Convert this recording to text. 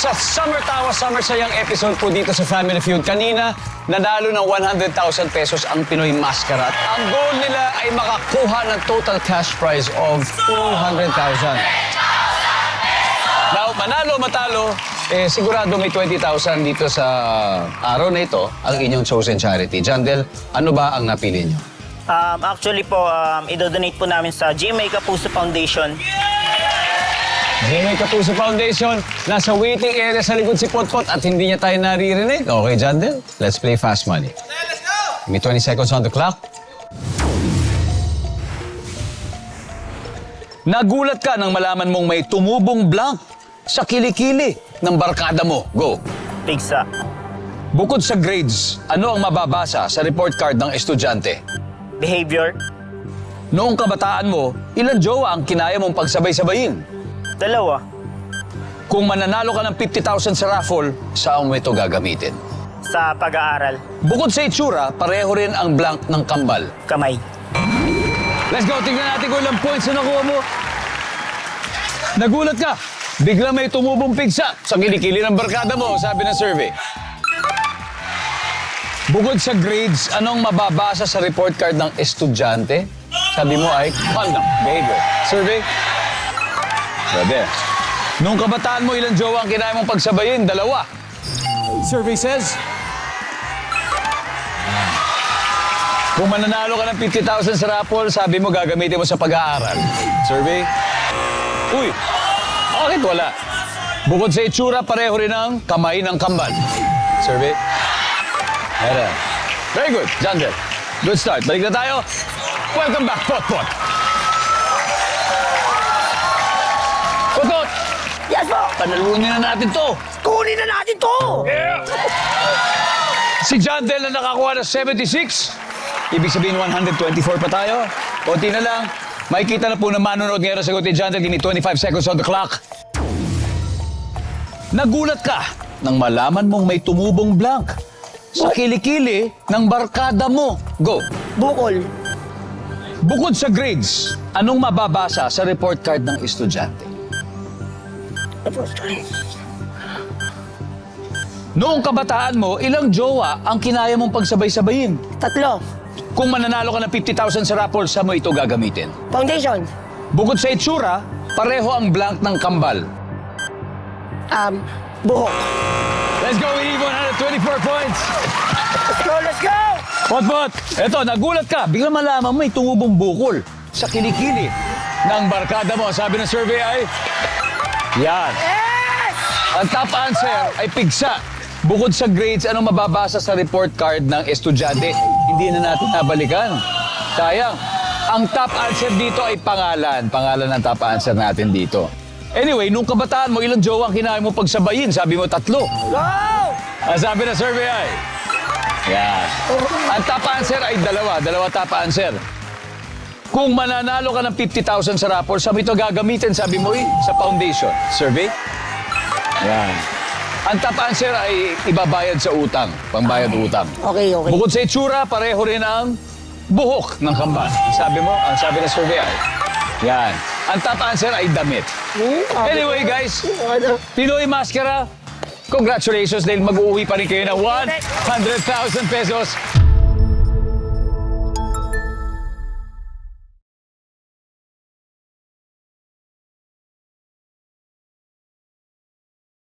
sa Summer Tawa, Summer Sayang episode po dito sa Family Feud. Kanina, nanalo ng 100,000 pesos ang Pinoy Mascara. At ang goal nila ay makakuha ng total cash prize of 200,000. Now, manalo, matalo, sigurado may 20,000 dito sa araw na ito, ang inyong chosen charity. Jandel, ano ba ang napili nyo? Actually po, idodonate po namin sa GMA Kapuso Foundation. GMA Kapuso Foundation, nasa waiting area sa likod si Potpot at hindi niya tayo naririnig. Okay, Jandel, let's play Fast Money. Let's go! May 20 seconds on the clock. Nagulat ka nang malaman mong may tumubong blank sa kilikili ng barkada mo. Go. Pigsa. Bukod sa grades, ano ang mababasa sa report card ng estudyante? Behavior. Noong kabataan mo, ilan jowa ang kinaya mong pagsabay-sabayin? 2. Kung mananalo ka ng 50,000 sa raffle, saan mo ito gagamitin? Sa pag-aaral. Bukod sa itsura, pareho rin ang blank ng kambal. Kamay. Let's go, tingnan natin kung ilang points na nakuha mo. Nagulat ka. Bigla may tumubong pigsa sa kilikili ng barkada mo, sabi ng survey. Bukod sa grades, anong mababasa sa report card ng estudyante? Sabi mo ay conduct, behavior. Survey? Pwede. Nung kabataan mo, ilang jowa ang kinaya mong pagsabayin? 2. Survey says? Kung mananalo ka ng 50,000 sa raffle, sabi mo gagamitin mo sa pag-aaral. Survey? Uy, bakit wala? Bukod sa itsura, pareho rin ang kamay ng kambal. Survey? Meron. Very good, Jandel. Good start. Balik na tayo. Welcome back, Potpot. Potpot! Yes po! Panalunin na natin to. Kunin na natin to! Si Jandel na nakakuha ng 76. Ibig sabihin 124 pa tayo. Konti na lang. Makikita na po na manonood ngayon sa sagot ni Jandel. Give me 25 seconds on the clock. Nagulat ka nang malaman mong may tumubong blank sa kilikili ng barkada mo. Go. Bukol. Bukod sa grades, anong mababasa sa report card ng estudyante? Noong kabataan mo, ilang jowa ang kinaya mong pagsabay-sabayin? 3. Kung mananalo ka ng 50,000 sa raffle, saan mo ito gagamitin? Foundation. Bukod sa itsura, pareho ang blank ng kambal. Buhok. Let's go, we need 124 points! Let's go, let's go! Potpot, eto, nagulat ka. Biglang malaman mo may tumubong bukol sa kilikili ng barkada mo. Sabi ng survey ay... Yan. Yes! Ang top answer ay pigsa. Bukod sa grades, anong mababasa sa report card ng estudyante? Hindi na natin nabalikan. Sayang. Ang top answer dito ay pangalan. Pangalan ang top answer natin dito. Anyway, nung kabataan mo, ilang jowa ang kinaya mo pagsabayin? Sabi mo 3. Go! Ang sabi ng survey ay... Yan. Ang top answer ay 2. 2 top answer. Kung mananalo ka ng 50,000 sa raffle, sabi ito gagamitin, sabi mo sa foundation. Survey? Yan. Ang top answer ay ibabayad sa utang. Pangbayad utang. Okay, okay. Bukod sa itsura, pareho rin ang buhok ng kambal. Ang sabi ng survey ay... Yan. Ang top answer ay damit. Anyway, guys, Pinoy Mascara, congratulations dahil mag-uwi pa rin kayo ng 100,000 pesos.